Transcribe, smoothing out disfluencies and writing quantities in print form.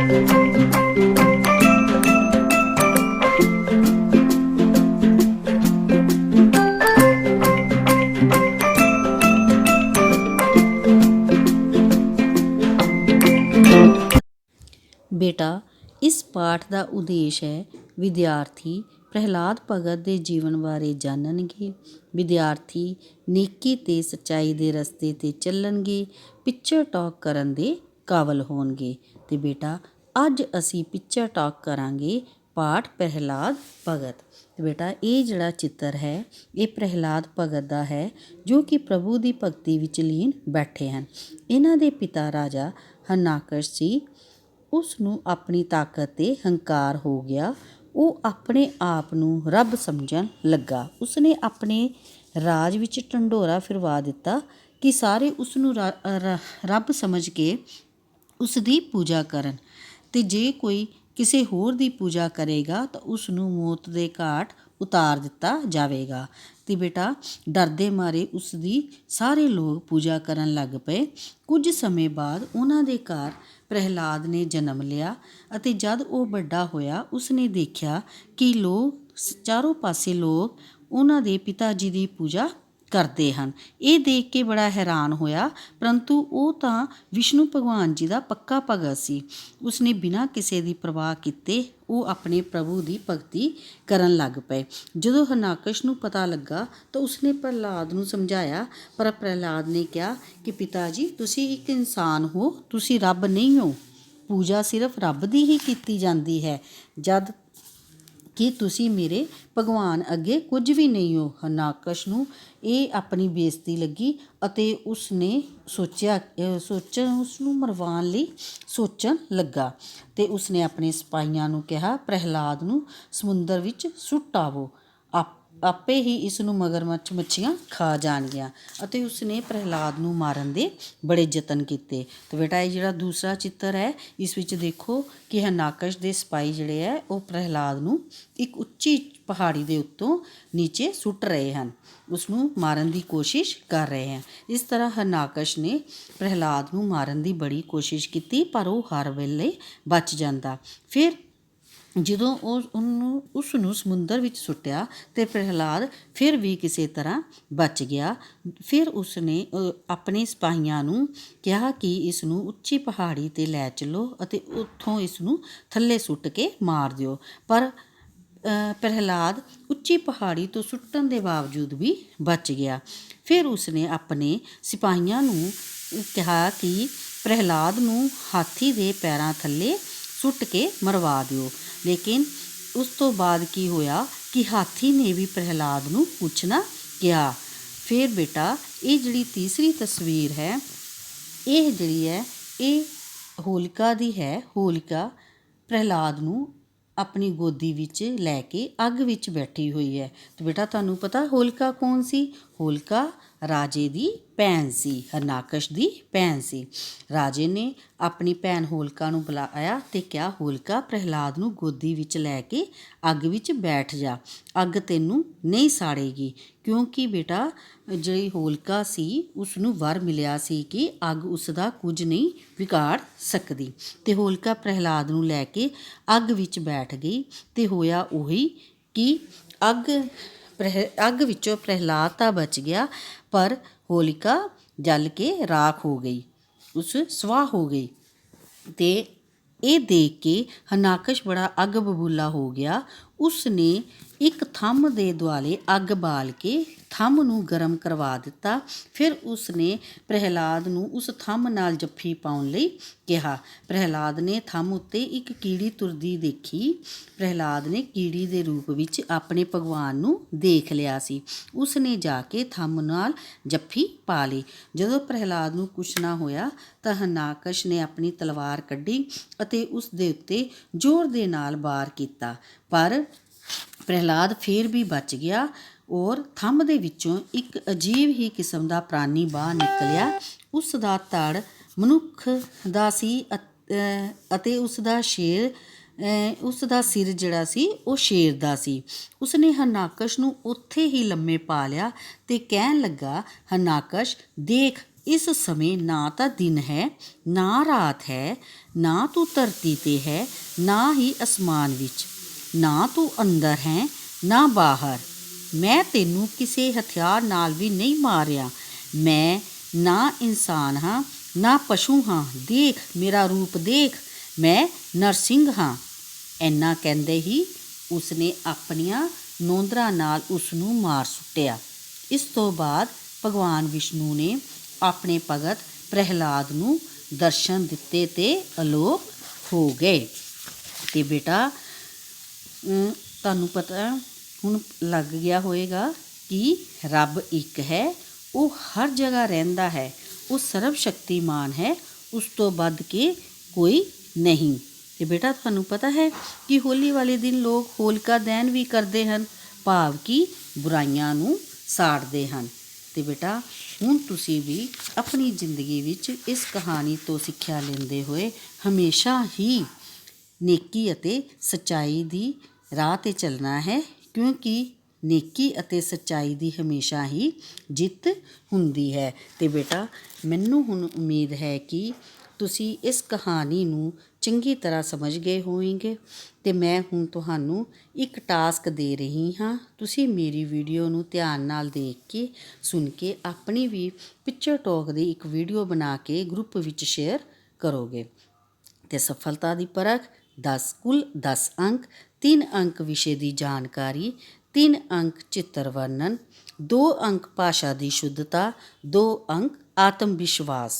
ਬੇਟਾ, ਇਸ ਪਾਠ ਦਾ ਉਦੇਸ਼ ਹੈ ਵਿਦਿਆਰਥੀ ਪ੍ਰਹਿਲਾਦ ਭਗਤ ਦੇ ਜੀਵਨ ਬਾਰੇ ਜਾਣਨਗੇ। ਵਿਦਿਆਰਥੀ ਨੇਕੀ ਤੇ ਸੱਚਾਈ ਦੇ ਰਸਤੇ 'ਤੇ ਚੱਲਣਗੇ, ਪਿਕਚਰ ਟਾਕ ਕਰਨ ਦੇ ਕਾਬਲ ਹੋਣਗੇ। ਤੇ ਬੇਟਾ, ਅੱਜ ਅਸੀਂ ਪਿਕਚਰ ਟਾਕ ਕਰਾਂਗੇ ਪਾਠ ਪ੍ਰਹਿਲਾਦ ਭਗਤ। ਤੇ ਬੇਟਾ, ਇਹ ਜਿਹੜਾ ਚਿੱਤਰ ਹੈ ਇਹ ਪ੍ਰਹਿਲਾਦ ਭਗਤ ਦਾ ਹੈ, ਜੋ ਕਿ ਪ੍ਰਭੂ ਦੀ ਭਗਤੀ ਵਿੱਚ ਲੀਨ ਬੈਠੇ ਹਨ। ਇਹਨਾਂ ਦੇ ਪਿਤਾ ਰਾਜਾ ਹਰਨਾਕਸ਼ ਸੀ। ਉਸ ਨੂੰ ਆਪਣੀ ਤਾਕਤ 'ਤੇ ਹੰਕਾਰ ਹੋ ਗਿਆ। ਉਹ ਆਪਣੇ ਆਪ ਨੂੰ ਰੱਬ ਸਮਝਣ ਲੱਗਾ। ਉਸਨੇ ਆਪਣੇ ਰਾਜ ਵਿੱਚ ਢੰਡੋਰਾ ਫਿਰਵਾ ਦਿੱਤਾ ਕਿ ਸਾਰੇ ਉਸ ਨੂੰ ਰੱਬ ਸਮਝ ਕੇ ਉਸ ਦੀ ਪੂਜਾ ਕਰਨ, ਅਤੇ ਜੇ ਕੋਈ ਕਿਸੇ ਹੋਰ ਦੀ ਪੂਜਾ ਕਰੇਗਾ ਤਾਂ ਉਸ ਨੂੰ ਮੌਤ ਦੇ ਘਾਟ ਉਤਾਰ ਦਿੱਤਾ ਜਾਵੇਗਾ। ਅਤੇ ਬੇਟਾ, ਡਰਦੇ ਮਾਰੇ ਉਸ ਦੀ ਸਾਰੇ ਲੋਕ ਪੂਜਾ ਕਰਨ ਲੱਗ ਪਏ। ਕੁਝ ਸਮੇਂ ਬਾਅਦ ਉਹਨਾਂ ਦੇ ਘਰ ਪ੍ਰਹਿਲਾਦ ਨੇ ਜਨਮ ਲਿਆ, ਅਤੇ ਜਦ ਉਹ ਵੱਡਾ ਹੋਇਆ ਉਸਨੇ ਦੇਖਿਆ ਕਿ ਚਾਰੋਂ ਪਾਸੇ ਲੋਕ ਉਹਨਾਂ ਦੇ ਪਿਤਾ ਜੀ ਦੀ ਪੂਜਾ ਕਰਦੇ ਹਨ। ਇਹ ਦੇਖ ਕੇ ਬੜਾ ਹੈਰਾਨ ਹੋਇਆ, ਪਰੰਤੂ ਉਹ ਤਾਂ ਵਿਸ਼ਨੂੰ ਭਗਵਾਨ ਜੀ ਦਾ ਪੱਕਾ ਭਗਤ ਸੀ। ਉਸਨੇ ਬਿਨਾਂ ਕਿਸੇ ਦੀ ਪਰਵਾਹ ਕੀਤੇ ਉਹ ਆਪਣੇ ਪ੍ਰਭੂ ਦੀ ਭਗਤੀ ਕਰਨ ਲੱਗ ਪਏ। ਜਦੋਂ ਹਰਨਾਕਸ਼ ਨੂੰ ਪਤਾ ਲੱਗਾ ਤਾਂ ਉਸਨੇ ਪ੍ਰਹਿਲਾਦ ਨੂੰ ਸਮਝਾਇਆ, ਪਰ ਪ੍ਰਹਿਲਾਦ ਨੇ ਕਿਹਾ ਕਿ ਪਿਤਾ ਜੀ, ਤੁਸੀਂ ਇੱਕ ਇਨਸਾਨ ਹੋ, ਤੁਸੀਂ ਰੱਬ ਨਹੀਂ ਹੋ। ਪੂਜਾ ਸਿਰਫ ਰੱਬ ਦੀ ਹੀ ਕੀਤੀ ਜਾਂਦੀ ਹੈ, ਜਦ ਕਿ ਤੁਸੀਂ ਮੇਰੇ ਭਗਵਾਨ ਅੱਗੇ ਕੁਝ ਵੀ ਨਹੀਂ ਹੋ। ਹਰਨਾਕਸ਼ ਨੂੰ ਇਹ ਆਪਣੀ ਬੇਇੱਜ਼ਤੀ ਲੱਗੀ ਅਤੇ ਉਸਨੇ ਉਸਨੂੰ ਮਰਵਾਉਣ ਲਈ ਸੋਚਣ ਲੱਗਾ। ਅਤੇ ਉਸਨੇ ਆਪਣੇ ਸਿਪਾਹੀਆਂ ਨੂੰ ਕਿਹਾ, ਪ੍ਰਹਿਲਾਦ ਨੂੰ ਸਮੁੰਦਰ ਵਿੱਚ ਸੁੱਟ ਆਵੋ, ਆਪੇ ਹੀ ਇਸ ਨੂੰ ਮਗਰਮੱਛ ਮੱਛੀਆਂ ਖਾ ਜਾਣਗੀਆਂ। ਅਤੇ ਉਸਨੇ ਪ੍ਰਹਿਲਾਦ ਨੂੰ ਮਾਰਨ ਦੇ ਬੜੇ ਯਤਨ ਕੀਤੇ। ਅਤੇ ਬੇਟਾ, ਇਹ ਜਿਹੜਾ ਦੂਸਰਾ ਚਿੱਤਰ ਹੈ ਇਸ ਵਿੱਚ ਦੇਖੋ ਕਿ ਹਰਨਾਕਸ਼ ਦੇ ਸਿਪਾਹੀ ਜਿਹੜੇ ਹੈ ਉਹ ਪ੍ਰਹਿਲਾਦ ਨੂੰ ਇੱਕ ਉੱਚੀ ਪਹਾੜੀ ਦੇ ਉੱਤੋਂ ਨੀਚੇ ਸੁੱਟ ਰਹੇ ਹਨ, ਉਸਨੂੰ ਮਾਰਨ ਦੀ ਕੋਸ਼ਿਸ਼ ਕਰ ਰਹੇ ਹਨ। ਇਸ ਤਰ੍ਹਾਂ ਹਰਨਾਕਸ਼ ਨੇ ਪ੍ਰਹਿਲਾਦ ਨੂੰ ਮਾਰਨ ਦੀ ਬੜੀ ਕੋਸ਼ਿਸ਼ ਕੀਤੀ, ਪਰ ਉਹ ਹਰ ਵੇਲੇ ਬਚ ਜਾਂਦਾ। ਫਿਰ ਜਦੋਂ ਉਸ ਨੂੰ ਸਮੁੰਦਰ ਵਿੱਚ ਸੁੱਟਿਆ ਅਤੇ ਪ੍ਰਹਿਲਾਦ ਫਿਰ ਵੀ ਕਿਸੇ ਤਰ੍ਹਾਂ ਬਚ ਗਿਆ। ਫਿਰ ਉਸਨੇ ਆਪਣੇ ਸਿਪਾਹੀਆਂ ਨੂੰ ਕਿਹਾ ਕਿ ਇਸ ਨੂੰ ਉੱਚੀ ਪਹਾੜੀ 'ਤੇ ਲੈ ਚੱਲੋ ਅਤੇ ਉੱਥੋਂ ਇਸ ਨੂੰ ਥੱਲੇ ਸੁੱਟ ਕੇ ਮਾਰ ਦਿਓ। ਪਰ ਪ੍ਰਹਿਲਾਦ ਉੱਚੀ ਪਹਾੜੀ ਤੋਂ ਸੁੱਟਣ ਦੇ ਬਾਵਜੂਦ ਵੀ ਬਚ ਗਿਆ। ਫਿਰ ਉਸਨੇ ਆਪਣੇ ਸਿਪਾਹੀਆਂ ਨੂੰ ਕਿਹਾ ਕਿ ਪ੍ਰਹਿਲਾਦ ਨੂੰ ਹਾਥੀ ਦੇ ਪੈਰਾਂ ਥੱਲੇ ਸੁੱਟ ਕੇ ਮਰਵਾ ਦਿਓ। ਲੇਕਿਨ ਉਸ ਤੋਂ ਬਾਅਦ ਕੀ ਹੋਇਆ ਕਿ ਹਾਥੀ ਨੇ ਵੀ ਪ੍ਰਹਿਲਾਦ ਨੂੰ ਕੁਛ ਨਾ ਕਿਹਾ। ਫਿਰ ਬੇਟਾ, ਇਹ ਜਿਹੜੀ ਤੀਸਰੀ ਤਸਵੀਰ ਹੈ ਇਹ ਜਿਹੜੀ ਹੈ ਇਹ ਹੋਲਿਕਾ ਦੀ ਹੈ। ਹੋਲਿਕਾ ਪ੍ਰਹਿਲਾਦ ਨੂੰ ਆਪਣੀ ਗੋਦੀ ਵਿੱਚ ਲੈ ਕੇ ਅੱਗ ਵਿੱਚ ਬੈਠੀ ਹੋਈ ਹੈ। ਅਤੇ ਬੇਟਾ, ਤੁਹਾਨੂੰ ਪਤਾ ਹੋਲਿਕਾ ਕੌਣ ਸੀ? ਹੋਲਿਕਾ ਰਾਜੇ ਦੀ ਭੈਣ ਸੀ, ਹਰਨਾਕਸ਼ ਦੀ ਭੈਣ ਸੀ। ਰਾਜੇ ਨੇ ਆਪਣੀ ਭੈਣ ਹੋਲਿਕਾ ਨੂੰ ਬੁਲਾਇਆ ਅਤੇ ਕਿਹਾ, ਹੋਲਿਕਾ, ਪ੍ਰਹਿਲਾਦ ਨੂੰ ਗੋਦੀ ਵਿੱਚ ਲੈ ਕੇ ਅੱਗ ਵਿੱਚ ਬੈਠ ਜਾ, ਅੱਗ ਤੈਨੂੰ ਨਹੀਂ ਸਾੜੇਗੀ। ਕਿਉਂਕਿ ਬੇਟਾ, ਜਿਹੜੀ ਹੋਲਿਕਾ ਸੀ ਉਸਨੂੰ ਵਰ ਮਿਲਿਆ ਸੀ ਕਿ ਅੱਗ ਉਸ ਦਾ ਕੁਝ ਨਹੀਂ ਵਿਗਾੜ ਸਕਦੀ। ਅਤੇ ਹੋਲਿਕਾ ਪ੍ਰਹਿਲਾਦ ਨੂੰ ਲੈ ਕੇ ਅੱਗ ਵਿੱਚ ਬੈਠ ਗਈ ਅਤੇ ਹੋਇਆ ਉਹੀ ਕਿ ਅੱਗ ਵਿੱਚੋਂ ਪ੍ਰਹਿਲਾਦ ਤਾਂ ਬਚ ਗਿਆ, ਪਰ ਹੋਲਿਕਾ ਜਲ ਕੇ ਰਾਖ ਹੋ ਗਈ, ਉਸ ਸਵਾਹ ਹੋ ਗਈ। ਅਤੇ ਇਹ ਦੇਖ ਕੇ ਹਰਨਾਕਸ਼ ਬੜਾ ਅੱਗ ਬਬੂਲਾ ਹੋ ਗਿਆ। ਉਸ ਨੇ ਇੱਕ ਥੰਮ ਦੇ ਦੁਆਲੇ ਅੱਗ ਬਾਲ ਕੇ ਥੰਮ ਨੂੰ ਗਰਮ ਕਰਵਾ ਦਿੱਤਾ। ਫਿਰ ਉਸ ਨੇ ਪ੍ਰਹਿਲਾਦ ਨੂੰ ਉਸ ਥੰਮ ਨਾਲ ਜੱਫੀ ਪਾਉਣ ਲਈ ਕਿਹਾ। ਪ੍ਰਹਿਲਾਦ ਨੇ ਥੰਮ ਉੱਤੇ ਇੱਕ ਕੀੜੀ ਤੁਰਦੀ ਦੇਖੀ। ਪ੍ਰਹਿਲਾਦ ਨੇ ਕੀੜੀ ਦੇ ਰੂਪ ਵਿੱਚ ਆਪਣੇ ਭਗਵਾਨ ਨੂੰ ਦੇਖ ਲਿਆ ਸੀ। ਉਸ ਨੇ ਜਾ ਕੇ ਥੰਮ ਨਾਲ ਜੱਫੀ ਪਾ ਲਈ। ਜਦੋਂ ਪ੍ਰਹਿਲਾਦ ਨੂੰ ਕੁਛ ਨਾ ਹੋਇਆ ਤਾਂ ਹਰਨਾਕਸ਼ ਨੇ ਆਪਣੀ ਤਲਵਾਰ ਕੱਢੀ ਅਤੇ ਉਸ ਦੇ ਉੱਤੇ ਜ਼ੋਰ ਦੇ ਨਾਲ ਵਾਰ ਕੀਤਾ, ਪਰ ਪ੍ਰਹਿਲਾਦ ਫਿਰ ਵੀ ਬਚ ਗਿਆ ਔਰ ਥੰਮ ਦੇ ਵਿੱਚੋਂ ਇੱਕ ਅਜੀਬ ਹੀ ਕਿਸਮ ਦਾ ਪ੍ਰਾਣੀ ਬਾਹਰ ਨਿਕਲਿਆ। ਉਸ ਦਾ ਧੜ ਮਨੁੱਖ ਦਾ ਸੀ ਅਤੇ ਉਸ ਦਾ ਸਿਰ ਜਿਹੜਾ ਸੀ ਉਹ ਸ਼ੇਰ ਦਾ ਸੀ। ਉਸਨੇ ਹਰਨਾਕਸ਼ ਨੂੰ ਉੱਥੇ ਹੀ ਲੰਮੇ ਪਾ ਲਿਆ ਅਤੇ ਕਹਿਣ ਲੱਗਾ, ਹਰਨਾਕਸ਼ ਦੇਖ, ਇਸ ਸਮੇਂ ਨਾ ਤਾਂ ਦਿਨ ਹੈ ਨਾ ਰਾਤ ਹੈ, ਨਾ ਤੂੰ ਧਰਤੀ 'ਤੇ ਹੈ ਨਾ ਹੀ ਅਸਮਾਨ ਵਿੱਚ, ਨਾ ਤੂੰ ਅੰਦਰ ਹੈ ਨਾ ਬਾਹਰ। ਮੈਂ ਤੈਨੂੰ ਕਿਸੇ ਹਥਿਆਰ ਨਾਲ ਵੀ ਨਹੀਂ ਮਾਰਿਆ। ਮੈਂ ਨਾ ਇਨਸਾਨ ਹਾਂ ਨਾ ਪਸ਼ੂ ਹਾਂ। ਦੇਖ ਮੇਰਾ ਰੂਪ ਦੇਖ, ਮੈਂ ਨਰਸਿੰਘ ਹਾਂ। ਇੰਨਾ ਕਹਿੰਦੇ ਹੀ ਉਸਨੇ ਆਪਣੀਆਂ ਨੌਂਦਰਾਂ ਨਾਲ ਉਸ ਨੂੰ ਮਾਰ ਸੁੱਟਿਆ। ਇਸ ਤੋਂ ਬਾਅਦ ਭਗਵਾਨ ਵਿਸ਼ਨੂੰ ਨੇ ਆਪਣੇ ਭਗਤ ਪ੍ਰਹਿਲਾਦ ਨੂੰ ਦਰਸ਼ਨ ਦਿੱਤੇ ਤੇ ਅਲੋਪ ਹੋ ਗਏ। ਅਤੇ ਬੇਟਾ ਤੁਹਾਨੂੰ ਪਤਾ ਹੁਣ ਲੱਗ ਗਿਆ ਹੋਏਗਾ ਕਿ ਰੱਬ ਇੱਕ ਹੈ, ਉਹ ਹਰ ਜਗ੍ਹਾ ਰਹਿੰਦਾ ਹੈ, ਉਹ ਸਰਬ ਸ਼ਕਤੀਮਾਨ ਹੈ, ਉਸ ਤੋਂ ਵੱਧ ਕੇ ਕੋਈ ਨਹੀਂ। ਅਤੇ ਬੇਟਾ ਤੁਹਾਨੂੰ ਪਤਾ ਹੈ ਕਿ ਹੋਲੀ ਵਾਲੇ ਦਿਨ ਲੋਕ ਹੋਲਿਕਾ ਦਹਨ ਵੀ ਕਰਦੇ ਹਨ, ਭਾਵ ਕਿ ਬੁਰਾਈਆਂ ਨੂੰ ਸਾੜਦੇ ਹਨ। ਅਤੇ ਬੇਟਾ ਹੁਣ ਤੁਸੀਂ ਵੀ ਆਪਣੀ ਜ਼ਿੰਦਗੀ ਵਿੱਚ ਇਸ ਕਹਾਣੀ ਤੋਂ ਸਿੱਖਿਆ ਲੈਂਦੇ ਹੋਏ ਹਮੇਸ਼ਾ ਹੀ ਨੇਕੀ ਅਤੇ ਸੱਚਾਈ ਦੀ ਰਾਹ 'ਤੇ ਚੱਲਣਾ ਹੈ, ਕਿਉਂਕਿ ਨੇਕੀ ਅਤੇ ਸੱਚਾਈ ਦੀ ਹਮੇਸ਼ਾ ਹੀ ਜਿੱਤ ਹੁੰਦੀ ਹੈ। ਅਤੇ ਬੇਟਾ ਮੈਨੂੰ ਹੁਣ ਉਮੀਦ ਹੈ ਕਿ ਤੁਸੀਂ ਇਸ ਕਹਾਣੀ ਨੂੰ ਚੰਗੀ ਤਰ੍ਹਾਂ ਸਮਝ ਗਏ ਹੋਵੋਗੇ। ਅਤੇ ਮੈਂ ਹੁਣ ਤੁਹਾਨੂੰ ਇੱਕ ਟਾਸਕ ਦੇ ਰਹੀ ਹਾਂ, ਤੁਸੀਂ ਮੇਰੀ ਵੀਡੀਓ ਨੂੰ ਧਿਆਨ ਨਾਲ ਦੇਖ ਕੇ ਸੁਣ ਕੇ ਆਪਣੀ ਵੀ ਪਿਕਚਰ ਟਾਕ ਦੀ ਇੱਕ ਵੀਡੀਓ ਬਣਾ ਕੇ ਗਰੁੱਪ ਵਿੱਚ ਸ਼ੇਅਰ ਕਰੋਗੇ। ਅਤੇ ਸਫਲਤਾ ਦੀ ਪਰਖ 10 ਕੁੱਲ 10 ਅੰਕ, 3 ਅੰਕ ਵਿਸ਼ੇ ਦੀ ਜਾਣਕਾਰੀ, 3 ਅੰਕ ਚਿੱਤਰ ਵਰਣਨ, 2 ਅੰਕ ਭਾਸ਼ਾ ਦੀ ਸ਼ੁੱਧਤਾ, 2 ਅੰਕ ਆਤਮ ਵਿਸ਼ਵਾਸ।